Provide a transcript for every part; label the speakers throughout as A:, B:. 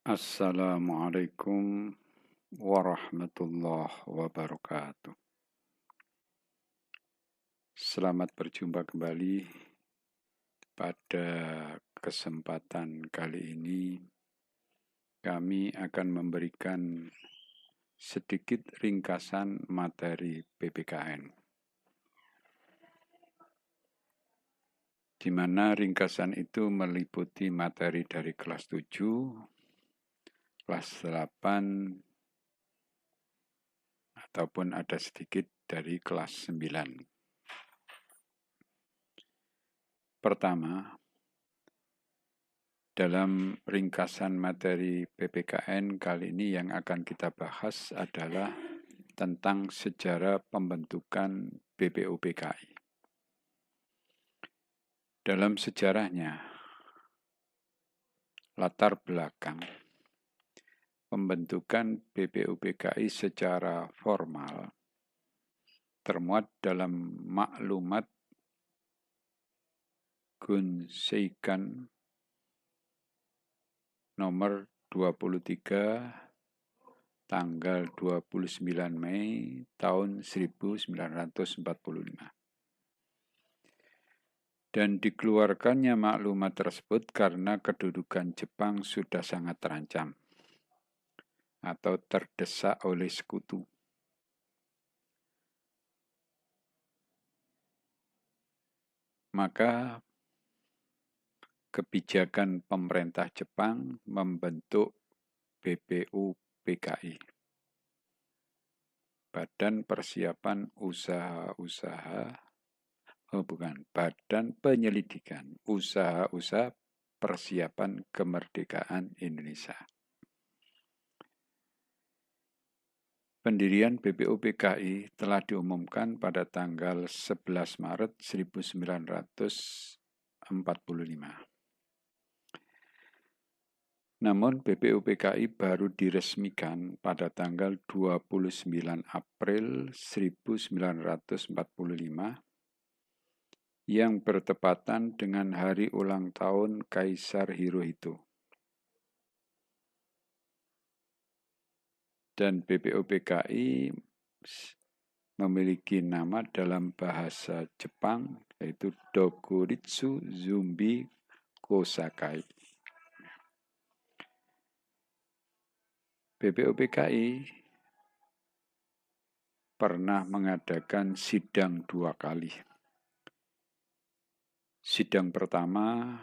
A: Assalamualaikum warahmatullahi wabarakatuh. Selamat berjumpa kembali pada kesempatan kali ini. Kami akan memberikan sedikit ringkasan materi PPKN, di mana ringkasan itu meliputi materi dari kelas 7, kelas 8, ataupun ada sedikit dari kelas 9. Pertama, dalam ringkasan materi PPKN kali ini yang akan kita bahas adalah tentang sejarah pembentukan BPUPKI. Dalam sejarahnya, latar belakang pembentukan BPUPKI secara formal termuat dalam maklumat Gun Seikan nomor 23 tanggal 29 Mei tahun 1945. Dan dikeluarkannya maklumat tersebut karena kedudukan Jepang sudah sangat terancam atau terdesak oleh sekutu. Maka kebijakan pemerintah Jepang membentuk BPUPKI, Badan Penyelidikan Usaha-usaha Persiapan Kemerdekaan Indonesia. Pendirian BPUPKI telah diumumkan pada tanggal 11 Maret 1945. Namun BPUPKI baru diresmikan pada tanggal 29 April 1945 yang bertepatan dengan hari ulang tahun Kaisar Hirohito. Dan BPUPKI memiliki nama dalam bahasa Jepang, yaitu Dokuritsu Zumbi Kosakai. BPUPKI pernah mengadakan sidang 2 kali. Sidang pertama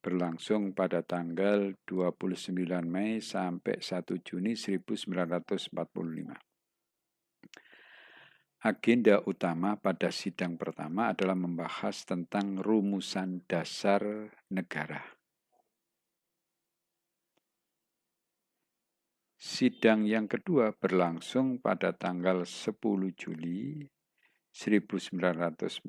A: berlangsung pada tanggal 29 Mei sampai 1 Juni 1945. Agenda utama pada sidang pertama adalah membahas tentang rumusan dasar negara. Sidang yang kedua berlangsung pada tanggal 10 Juli 1945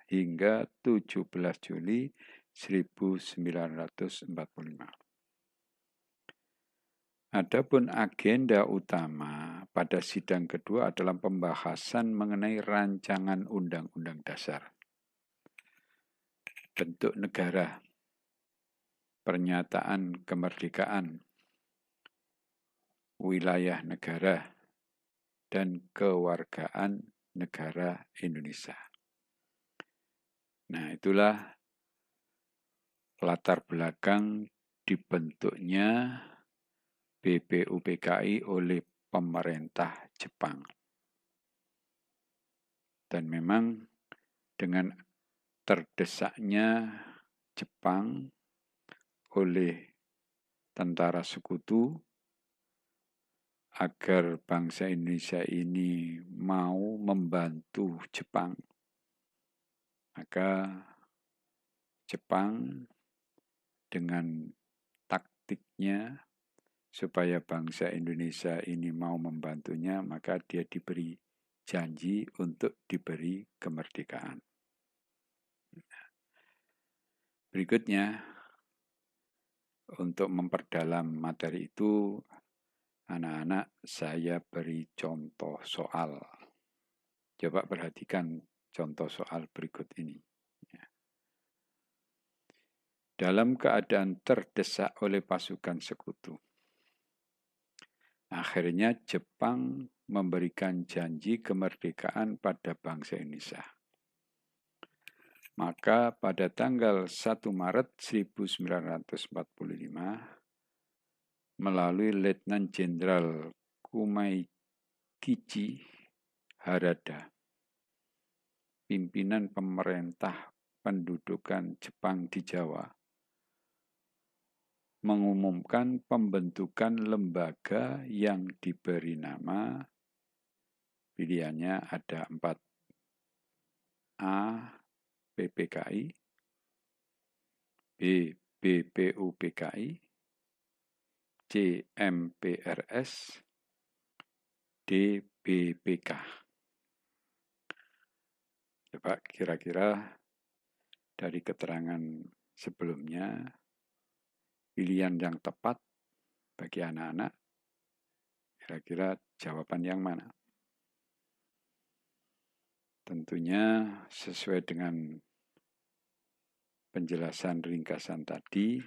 A: hingga 17 Juli 1945. Adapun agenda utama pada sidang kedua adalah pembahasan mengenai rancangan undang-undang dasar, bentuk negara, pernyataan kemerdekaan, wilayah negara, dan kewargaan negara Indonesia. Nah, itulah latar belakang dibentuknya BPUPKI oleh pemerintah Jepang. Dan memang dengan terdesaknya Jepang oleh tentara sekutu agar bangsa Indonesia ini mau membantu Jepang, maka Jepang dengan taktiknya supaya bangsa Indonesia ini mau membantunya, maka dia diberi janji untuk diberi kemerdekaan. Berikutnya, untuk memperdalam materi itu, anak-anak saya beri contoh soal. Coba perhatikan contoh soal berikut ini. dalam keadaan terdesak oleh pasukan sekutu. Akhirnya Jepang memberikan janji kemerdekaan pada bangsa Indonesia. Maka pada tanggal 1 Maret 1945, melalui Letnan Jenderal Kumaikichi Harada, pimpinan pemerintah pendudukan Jepang di Jawa, mengumumkan pembentukan lembaga yang diberi nama, pilihannya ada 4. A. PPKI, B. BPUPKI, C. MPRS, D. BPK. Coba kira-kira dari keterangan sebelumnya, pilihan yang tepat bagi anak-anak, kira-kira jawaban yang mana? Tentunya sesuai dengan penjelasan ringkasan tadi,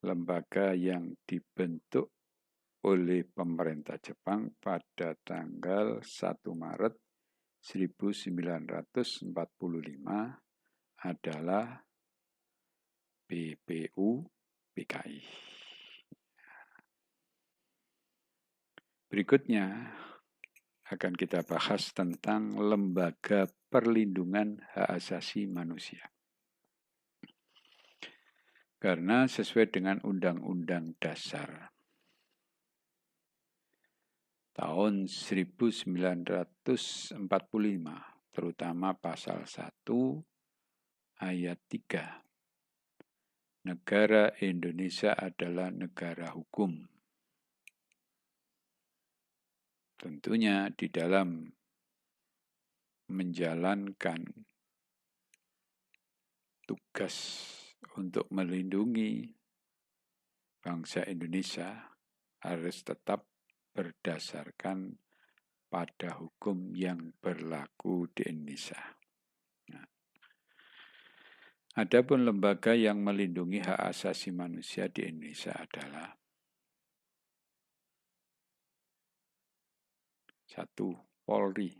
A: lembaga yang dibentuk oleh pemerintah Jepang pada tanggal 1 Maret 1945 adalah BPUPKI. Berikutnya akan kita bahas tentang Lembaga Perlindungan Hak Asasi Manusia. Karena sesuai dengan Undang-Undang Dasar tahun 1945, terutama pasal 1 ayat 3, negara Indonesia adalah negara hukum. Tentunya di dalam menjalankan tugas untuk melindungi bangsa Indonesia harus tetap berdasarkan pada hukum yang berlaku di Indonesia. Nah, adapun lembaga yang melindungi hak asasi manusia di Indonesia adalah 1. Polri,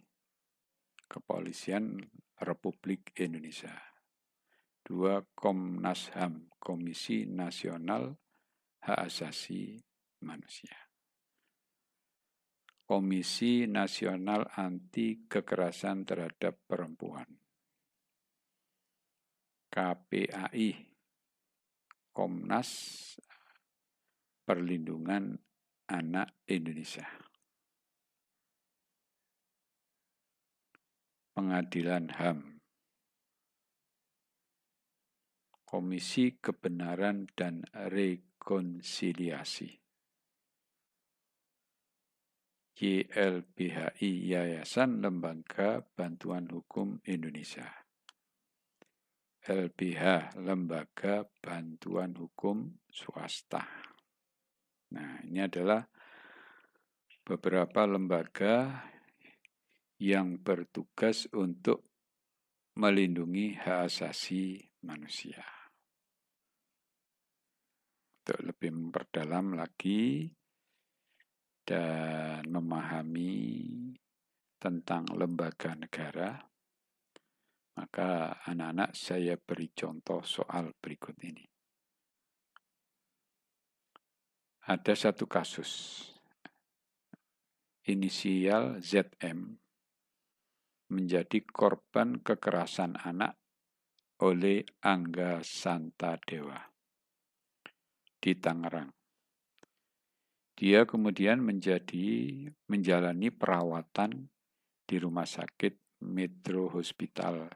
A: Kepolisian Republik Indonesia. 2. Komnas HAM, Komisi Nasional Hak Asasi Manusia. Komisi Nasional Anti Kekerasan Terhadap Perempuan. KPAI, Komnas Perlindungan Anak Indonesia. Pengadilan HAM. Komisi Kebenaran dan Rekonsiliasi. YLBHI, Yayasan Lembaga Bantuan Hukum Indonesia. LBH, Lembaga Bantuan Hukum Swasta. Nah, ini adalah beberapa lembaga yang bertugas untuk melindungi hak asasi manusia. Untuk lebih memperdalam lagi dan memahami tentang lembaga negara, maka anak-anak saya beri contoh soal berikut ini. Ada satu kasus, inisial ZM menjadi korban kekerasan anak oleh Angga Santadewa di Tangerang. Dia kemudian menjalani perawatan di Rumah Sakit Metro Hospital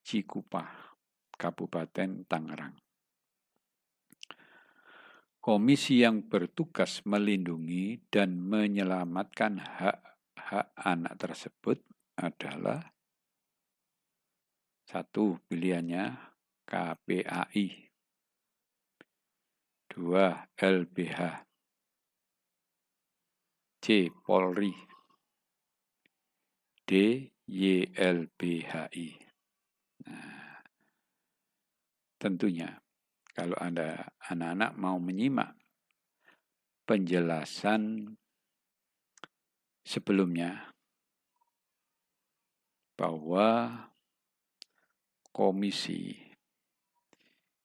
A: Cikupah, Kabupaten Tangerang. Komisi yang bertugas melindungi dan menyelamatkan hak-hak anak tersebut adalah 1. Pilihannya KPAI, 2. LBH, C. Polri, D. YLBHI. Nah, tentunya kalau Anda anak-anak mau menyimak penjelasan sebelumnya bahwa komisi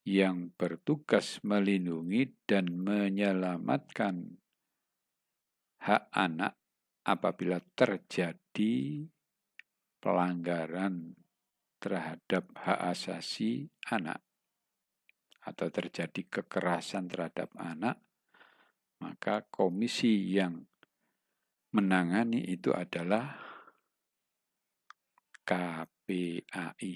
A: yang bertugas melindungi dan menyelamatkan hak anak apabila terjadi pelanggaran terhadap hak asasi anak atau terjadi kekerasan terhadap anak, maka komisi yang menangani itu adalah KPAI,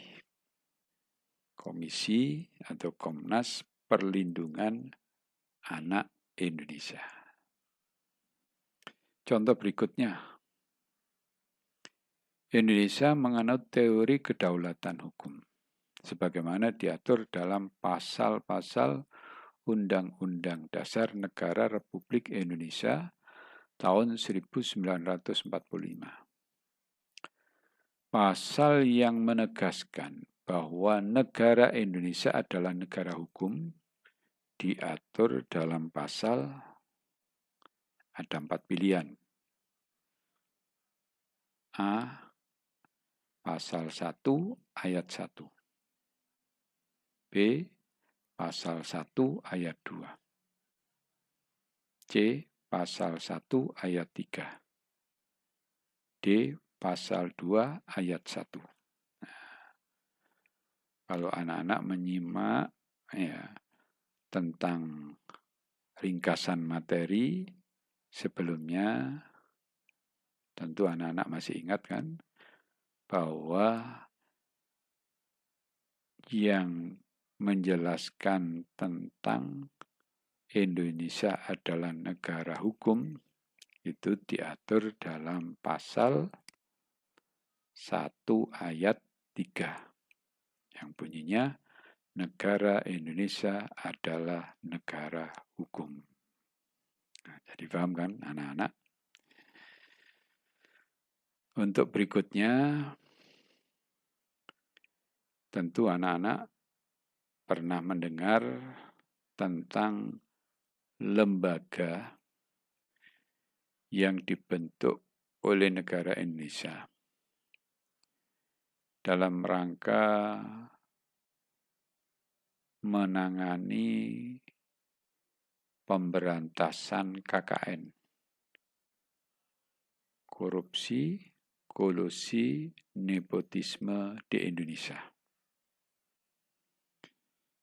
A: Komisi atau Komnas Perlindungan Anak Indonesia. Contoh berikutnya, Indonesia menganut teori kedaulatan hukum, sebagaimana diatur dalam pasal-pasal Undang-Undang Dasar Negara Republik Indonesia tahun 1945. Pasal yang menegaskan bahwa negara Indonesia adalah negara hukum diatur dalam pasal ada 4 pilihan. A. Pasal 1 ayat 1. B. Pasal 1 ayat 2. C. Pasal 1 ayat 3. D. Pasal 2 ayat 1. Kalau anak-anak menyimak tentang ringkasan materi sebelumnya, tentu anak-anak masih ingat kan bahwa yang menjelaskan tentang Indonesia adalah negara hukum itu diatur dalam pasal 1 ayat 3 yang bunyinya negara Indonesia adalah negara hukum. Nah, jadi paham kan anak-anak? Untuk berikutnya, tentu anak-anak pernah mendengar tentang lembaga yang dibentuk oleh negara Indonesia dalam rangka menangani pemberantasan KKN, korupsi, kolusi, nepotisme di Indonesia.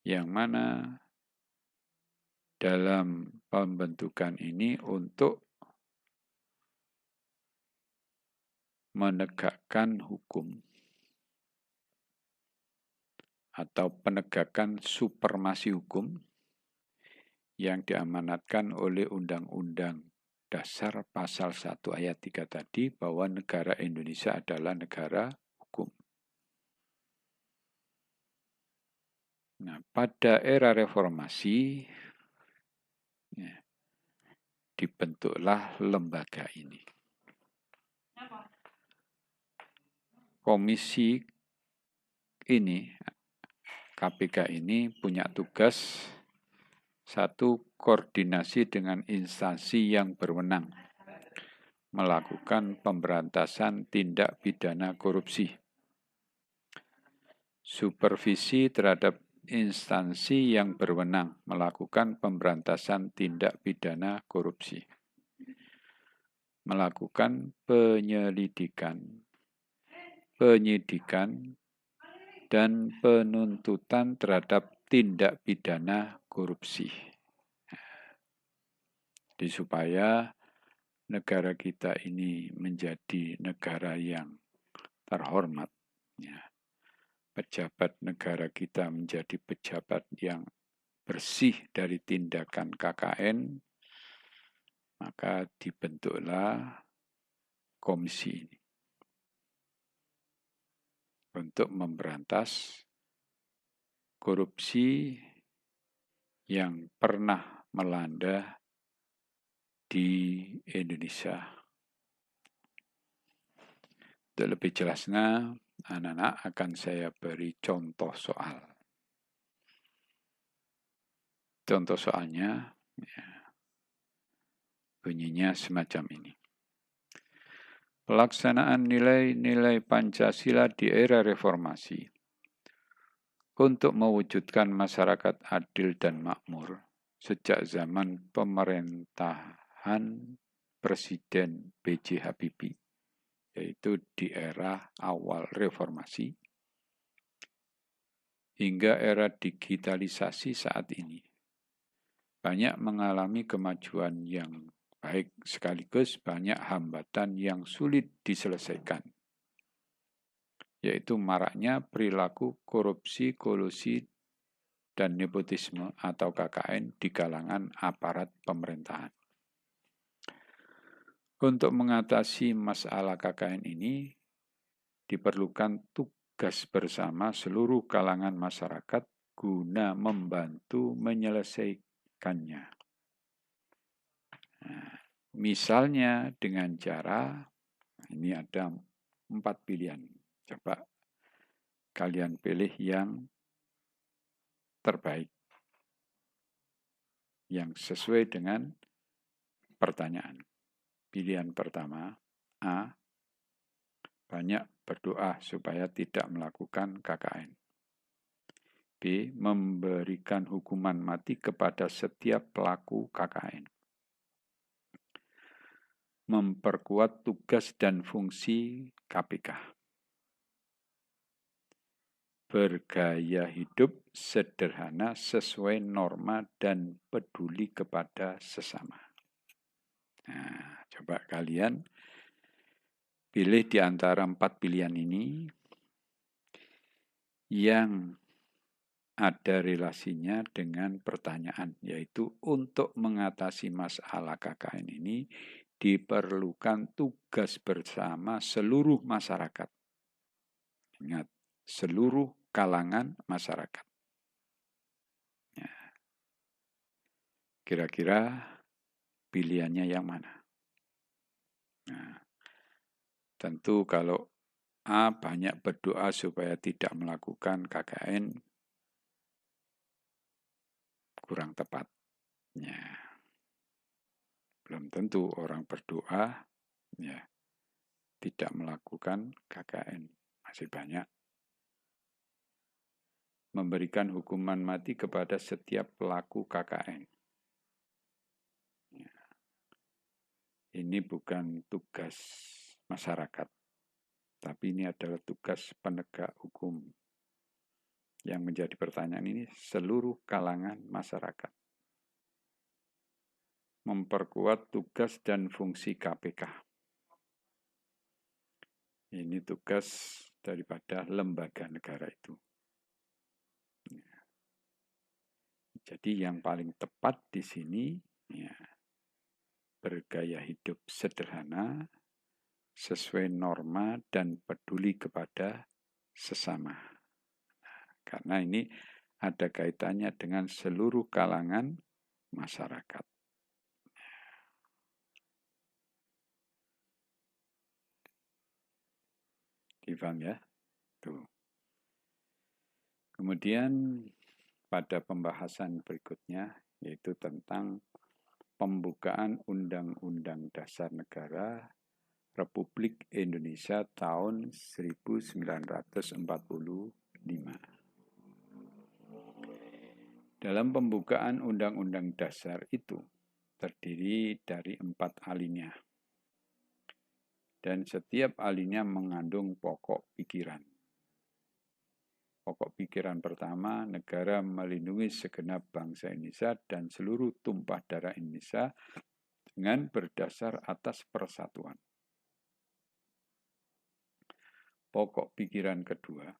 A: Yang mana dalam pembentukan ini untuk menegakkan hukum atau penegakan supremasi hukum yang diamanatkan oleh Undang-Undang Dasar Pasal 1 ayat 3 tadi bahwa negara Indonesia adalah negara hukum. Nah, pada era reformasi dibentuklah lembaga ini. Komisi ini, KPK ini punya tugas satu, koordinasi dengan instansi yang berwenang melakukan pemberantasan tindak pidana korupsi. Supervisi terhadap instansi yang berwenang melakukan pemberantasan tindak pidana korupsi. Melakukan penyelidikan, penyidikan, dan penuntutan terhadap tindak pidana korupsi. Jadi supaya negara kita ini menjadi negara yang terhormat, pejabat negara kita menjadi pejabat yang bersih dari tindakan KKN, maka dibentuklah komisi ini untuk memberantas korupsi yang pernah melanda di Indonesia. Untuk lebih jelasnya, anak-anak akan saya beri contoh soal. Contoh soalnya ya, bunyinya semacam ini. Pelaksanaan nilai-nilai Pancasila di era reformasi untuk mewujudkan masyarakat adil dan makmur sejak zaman pemerintahan Presiden B.J. Habibie, yaitu di era awal reformasi, hingga era digitalisasi saat ini. Banyak mengalami kemajuan yang baik, sekaligus banyak hambatan yang sulit diselesaikan, yaitu maraknya perilaku korupsi, kolusi, dan nepotisme atau KKN di kalangan aparat pemerintahan. Untuk mengatasi masalah KKN ini, diperlukan tugas bersama seluruh kalangan masyarakat guna membantu menyelesaikannya. Nah, misalnya dengan cara, ini ada 4 pilihan. Coba kalian pilih yang terbaik, yang sesuai dengan pertanyaan. Pilihan pertama, A, banyak berdoa supaya tidak melakukan KKN. B, memberikan hukuman mati kepada setiap pelaku KKN. Memperkuat tugas dan fungsi KPK. Bergaya hidup sederhana sesuai norma dan peduli kepada sesama. Nah, coba kalian pilih di antara 4 pilihan ini yang ada relasinya dengan pertanyaan, yaitu untuk mengatasi masalah KKN ini diperlukan tugas bersama seluruh masyarakat. Ingat, seluruh kalangan masyarakat. Ya. Kira-kira pilihannya yang mana? Nah, tentu kalau A, banyak berdoa supaya tidak melakukan KKN, kurang tepat. Ya. Belum tentu orang berdoa ya tidak melakukan KKN. Masih banyak. Memberikan hukuman mati kepada setiap pelaku KKN. Ya. Ini bukan tugas masyarakat, tapi ini adalah tugas penegak hukum. Yang menjadi pertanyaan ini seluruh kalangan masyarakat. Memperkuat tugas dan fungsi KPK. Ini tugas daripada lembaga negara itu. Ya. Jadi yang paling tepat di sini ya, bergaya hidup sederhana, sesuai norma dan peduli kepada sesama. Nah, karena ini ada kaitannya dengan seluruh kalangan masyarakat. Dipaham ya? Tuh. Kemudian pada pembahasan berikutnya, yaitu tentang pembukaan Undang-Undang Dasar Negara Republik Indonesia tahun 1945. Dalam pembukaan Undang-Undang Dasar itu terdiri dari 4 alinea. Dan setiap alinea mengandung pokok pikiran. Pokok pikiran pertama, negara melindungi segenap bangsa Indonesia dan seluruh tumpah darah Indonesia dengan berdasar atas persatuan. Pokok pikiran kedua,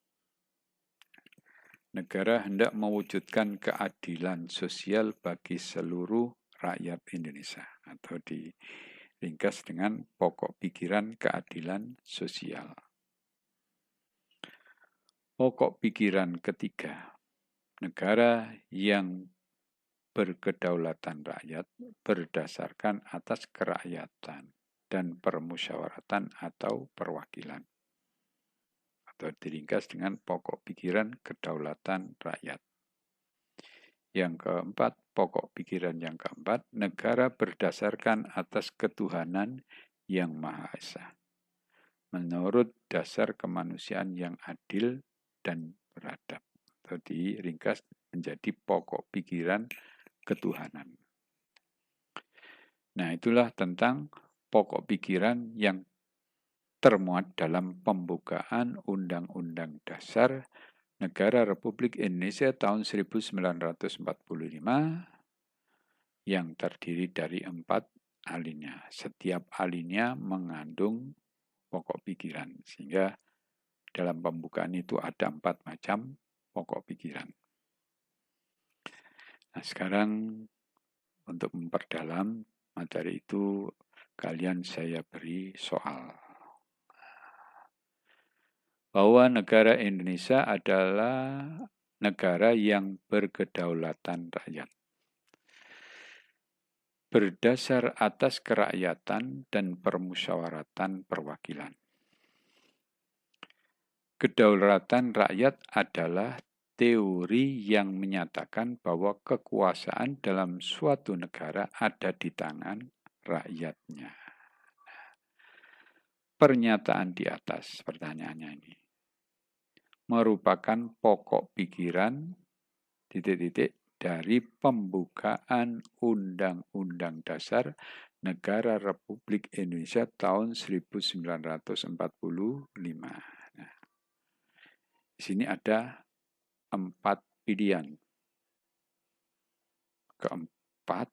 A: negara hendak mewujudkan keadilan sosial bagi seluruh rakyat Indonesia, atau diringkas dengan pokok pikiran keadilan sosial. Pokok pikiran ketiga, negara yang berkedaulatan rakyat berdasarkan atas kerakyatan dan permusyawaratan atau perwakilan, atau diringkas dengan pokok pikiran kedaulatan rakyat. Yang keempat, pokok pikiran yang keempat, negara berdasarkan atas ketuhanan yang Maha Esa, menurut dasar kemanusiaan yang adil dan beradab. Atau diringkas menjadi pokok pikiran ketuhanan. Nah, itulah tentang pokok pikiran yang termuat dalam pembukaan Undang-Undang Dasar Negara Republik Indonesia tahun 1945 yang terdiri dari 4 alinea. Setiap alinea mengandung pokok pikiran, sehingga dalam pembukaan itu ada 4 macam pokok pikiran. Nah, sekarang untuk memperdalam materi itu, kalian saya beri soal. Bahwa negara Indonesia adalah negara yang berkedaulatan rakyat. Berdasar atas kerakyatan dan permusyawaratan perwakilan. Kedaulatan rakyat adalah teori yang menyatakan bahwa kekuasaan dalam suatu negara ada di tangan rakyatnya. Pernyataan di atas, pertanyaannya ini, merupakan pokok pikiran dari pembukaan Undang-Undang Dasar Negara Republik Indonesia tahun 1945. Nah, di sini ada 4 pilihan. Keempat,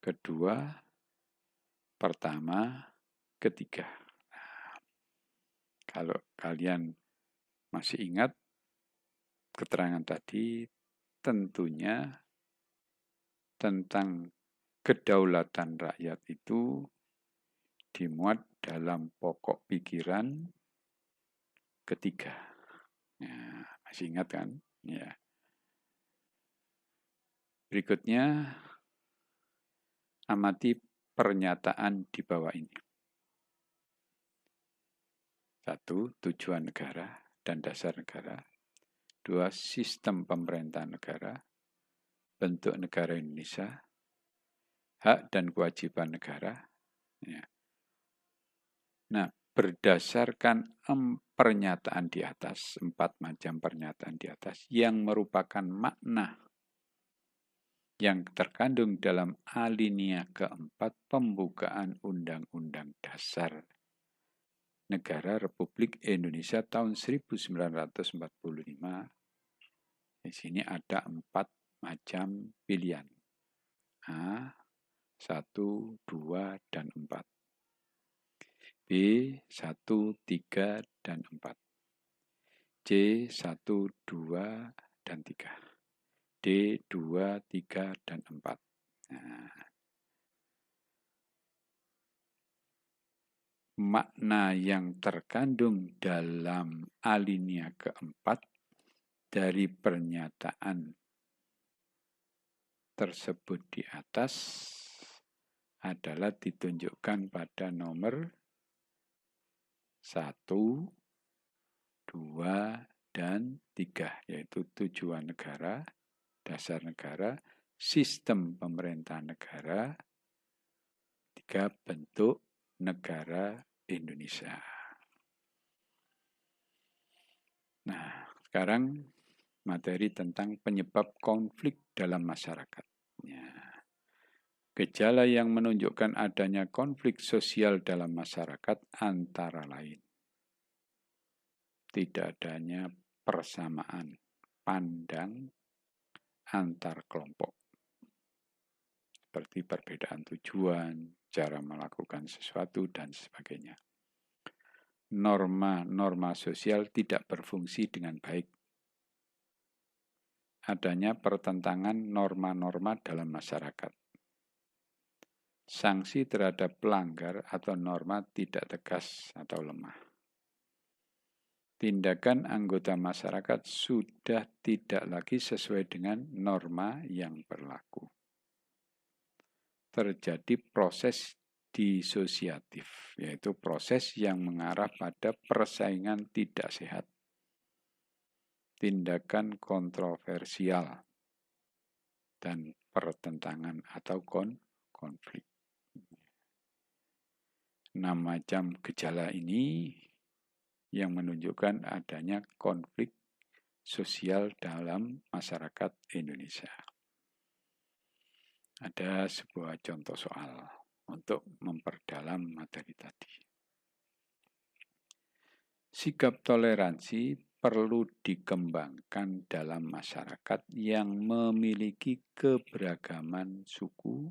A: kedua, pertama, ketiga. Nah, kalau kalian masih ingat keterangan tadi, tentunya tentang kedaulatan rakyat itu dimuat dalam pokok pikiran ketiga. Ya, masih ingat kan? Ya. Berikutnya, amati pernyataan di bawah ini. 1. Tujuan negara dan dasar negara. 2. Sistem pemerintahan negara. Bentuk negara Indonesia. Hak dan kewajiban negara. Ya. Nah, berdasarkan pernyataan di atas, 4 macam pernyataan di atas, yang merupakan makna yang terkandung dalam alinea keempat pembukaan Undang-Undang Dasar Negara Republik Indonesia tahun 1945. Di sini ada 4 macam pilihan. A, 1, 2, dan 4. B, 1, 3, dan 4. C, 1, 2, dan 3. D, 2, 3, dan 4. Nah, makna yang terkandung dalam alinea keempat dari pernyataan tersebut di atas adalah ditunjukkan pada nomor 1, 2, dan 3, yaitu tujuan negara, dasar negara, sistem pemerintahan negara, 3, bentuk negara Indonesia. Nah, sekarang materi tentang penyebab konflik dalam masyarakat. Ya. Gejala yang menunjukkan adanya konflik sosial dalam masyarakat antara lain tidak adanya persamaan pandang antar kelompok, seperti perbedaan tujuan, cara melakukan sesuatu, dan sebagainya. Norma-norma sosial tidak berfungsi dengan baik. Adanya pertentangan norma-norma dalam masyarakat. Sanksi terhadap pelanggar atau norma tidak tegas atau lemah. Tindakan anggota masyarakat sudah tidak lagi sesuai dengan norma yang berlaku. Terjadi proses disosiatif, yaitu proses yang mengarah pada persaingan tidak sehat. Tindakan kontroversial, dan pertentangan atau konflik. 6 macam gejala ini yang menunjukkan adanya konflik sosial dalam masyarakat Indonesia. Ada sebuah contoh soal untuk memperdalam materi tadi. Sikap toleransi perlu dikembangkan dalam masyarakat yang memiliki keberagaman suku,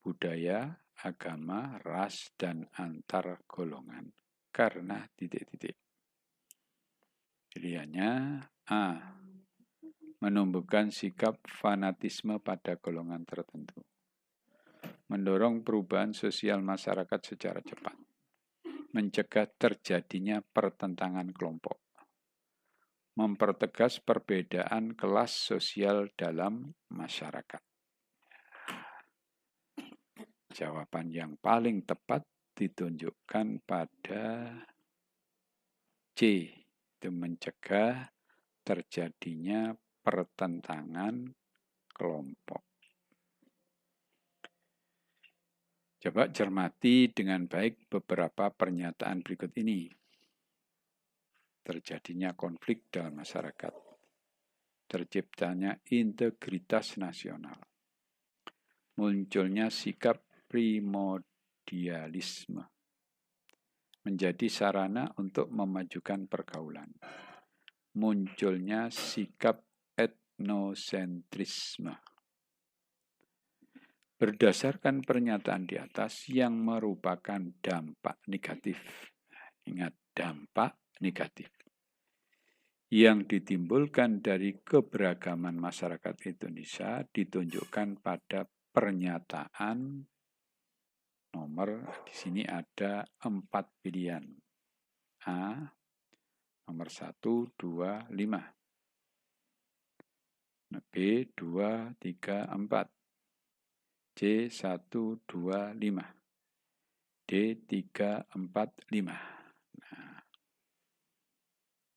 A: budaya, agama, ras, dan antar golongan. Karena titik-titik. Pilihannya A. Menumbuhkan sikap fanatisme pada golongan tertentu. Mendorong perubahan sosial masyarakat secara cepat. Mencegah terjadinya pertentangan kelompok. Mempertegas perbedaan kelas sosial dalam masyarakat. Jawaban yang paling tepat ditunjukkan pada C, itu mencegah terjadinya pertentangan kelompok. Coba cermati dengan baik beberapa pernyataan berikut ini. Terjadinya konflik dalam masyarakat. Terciptanya integritas nasional. Munculnya sikap primordialisme. Menjadi sarana untuk memajukan pergaulan. Munculnya sikap etnosentrisme. Berdasarkan pernyataan di atas yang merupakan dampak negatif. Ingat, dampak negatif. Yang ditimbulkan dari keberagaman masyarakat Indonesia ditunjukkan pada pernyataan nomor, di sini ada 4 pilihan. A, nomor 1, 2, 5. B, 2, 3, 4. C, 1, 2, 5. D, 3, 4, 5. Nah,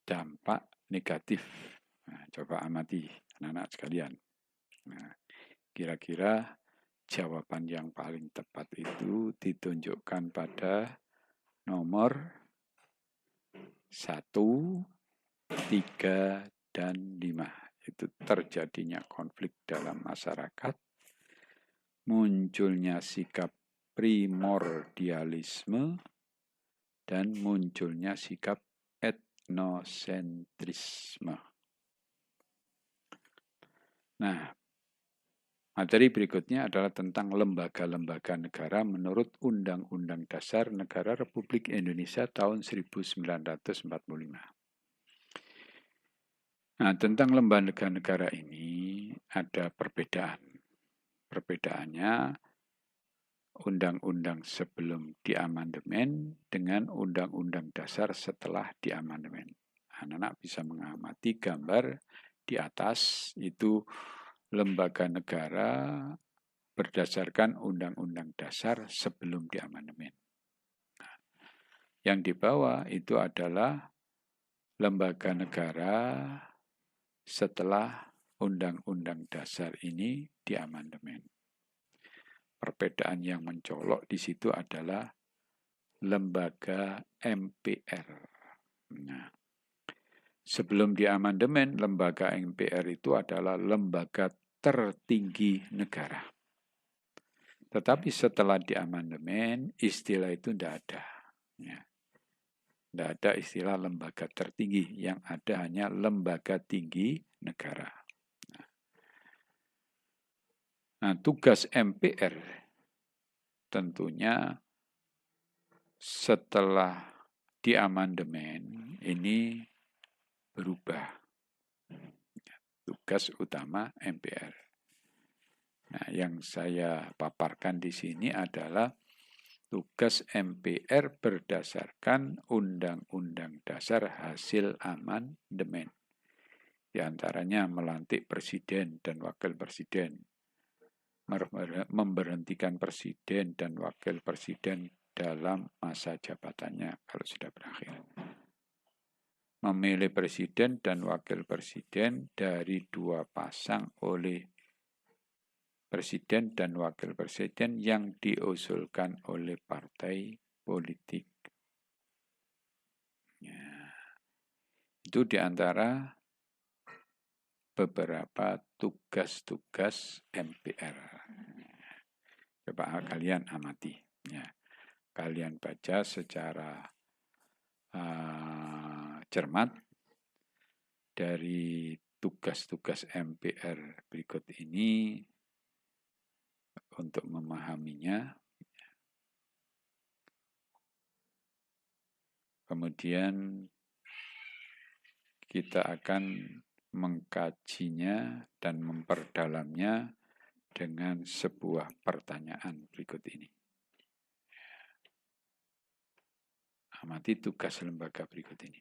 A: dampak negatif. Nah, coba amati anak-anak sekalian. Nah, kira-kira jawaban yang paling tepat itu ditunjukkan pada nomor 1, 3, dan 5. Itu terjadinya konflik dalam masyarakat. Munculnya sikap primordialisme dan munculnya sikap etnosentrisme. Nah, materi berikutnya adalah tentang lembaga-lembaga negara menurut Undang-Undang Dasar Negara Republik Indonesia tahun 1945. Nah, tentang lembaga negara ini ada perbedaan. Perbedaannya undang-undang sebelum diamandemen dengan undang-undang dasar setelah diamandemen. Anak-anak bisa mengamati gambar di atas itu lembaga negara berdasarkan undang-undang dasar sebelum diamandemen. Yang di bawah itu adalah lembaga negara setelah undang-undang dasar ini diamandemen. Perbedaan yang mencolok di situ adalah lembaga MPR. Nah, sebelum diamandemen, lembaga MPR itu adalah lembaga tertinggi negara. Tetapi setelah diamandemen, istilah itu tidak ada. Ya. Tidak ada istilah lembaga tertinggi, yang ada hanya lembaga tinggi negara. Nah, tugas MPR tentunya setelah diamandemen ini berubah. Tugas utama MPR. Nah, yang saya paparkan di sini adalah tugas MPR berdasarkan Undang-Undang Dasar hasil amandemen. Di antaranya melantik presiden dan wakil presiden, memberhentikan presiden dan wakil presiden dalam masa jabatannya kalau sudah berakhir. Memilih presiden dan wakil presiden dari 2 pasang oleh presiden dan wakil presiden yang diusulkan oleh partai politik. Ya. Itu diantara beberapa tugas-tugas MPR. Coba kalian amati. Ya. Kalian baca secara cermat dari tugas-tugas MPR berikut ini untuk memahaminya. Kemudian kita akan mengkajinya dan memperdalamnya dengan sebuah pertanyaan berikut ini. Amati tugas lembaga berikut ini.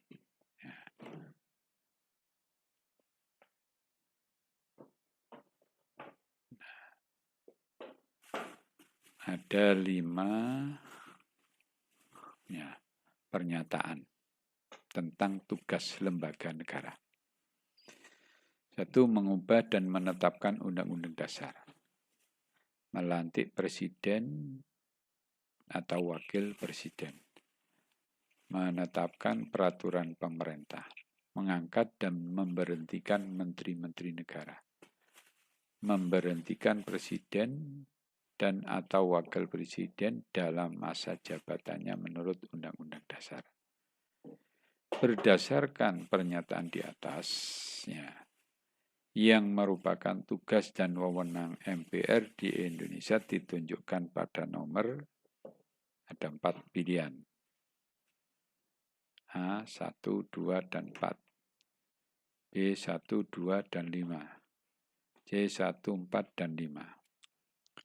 A: Ya. Ada 5 pernyataan tentang tugas lembaga negara. 1. Mengubah dan menetapkan undang-undang dasar. Melantik presiden atau wakil presiden. Menetapkan peraturan pemerintah. Mengangkat dan memberhentikan menteri-menteri negara. Memberhentikan presiden dan atau wakil presiden dalam masa jabatannya menurut Undang-Undang Dasar. Berdasarkan pernyataan di atasnya, yang merupakan tugas dan wewenang MPR di Indonesia ditunjukkan pada nomor, ada 4 pilihan. A, 1, 2, dan 4. B, 1, 2, dan 5. C, 1, 4, dan 5.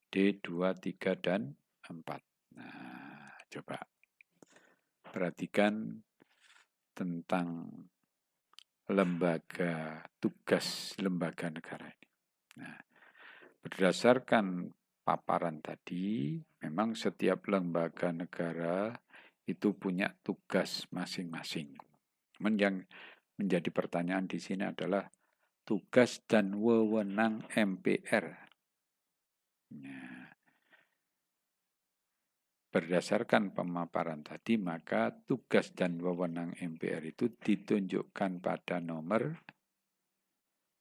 A: D, 2, 3, dan 4. Nah, coba perhatikan tentang lembaga, tugas lembaga negara ini. Nah, berdasarkan paparan tadi, memang setiap lembaga negara itu punya tugas masing-masing. Namun yang menjadi pertanyaan di sini adalah tugas dan wewenang MPR. Nah, berdasarkan pemaparan tadi, maka tugas dan wewenang MPR itu ditunjukkan pada nomor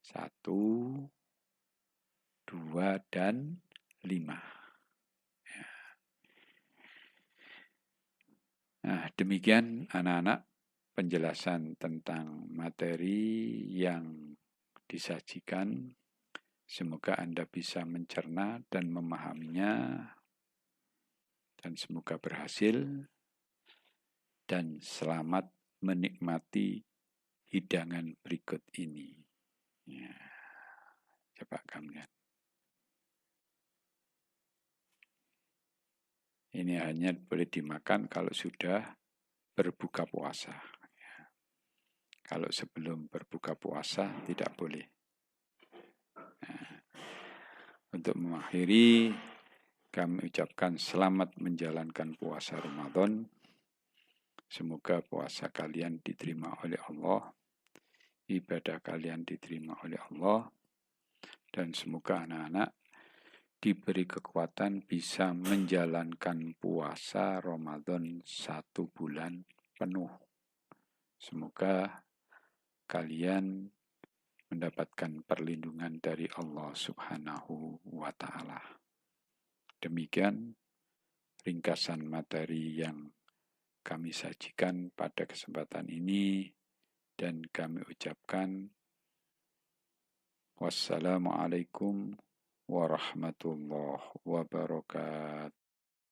A: 1, 2, dan 5. Ya. Nah, demikian anak-anak penjelasan tentang materi yang disajikan. Semoga Anda bisa mencerna dan memahaminya, dan semoga berhasil, dan selamat menikmati hidangan berikut ini. Ya. Coba kamu lihat. Ini hanya boleh dimakan kalau sudah berbuka puasa. Ya. Kalau sebelum berbuka puasa tidak boleh. Nah, untuk mengakhiri, kami ucapkan selamat menjalankan puasa Ramadan. Semoga puasa kalian diterima oleh Allah, ibadah kalian diterima oleh Allah, dan semoga anak-anak diberi kekuatan bisa menjalankan puasa Ramadan 1 bulan penuh. Semoga kalian mendapatkan perlindungan dari Allah Subhanahu wa Ta'ala. Demikian ringkasan materi yang kami sajikan pada kesempatan ini, dan kami ucapkan wassalamualaikum warahmatullahi wabarakatuh.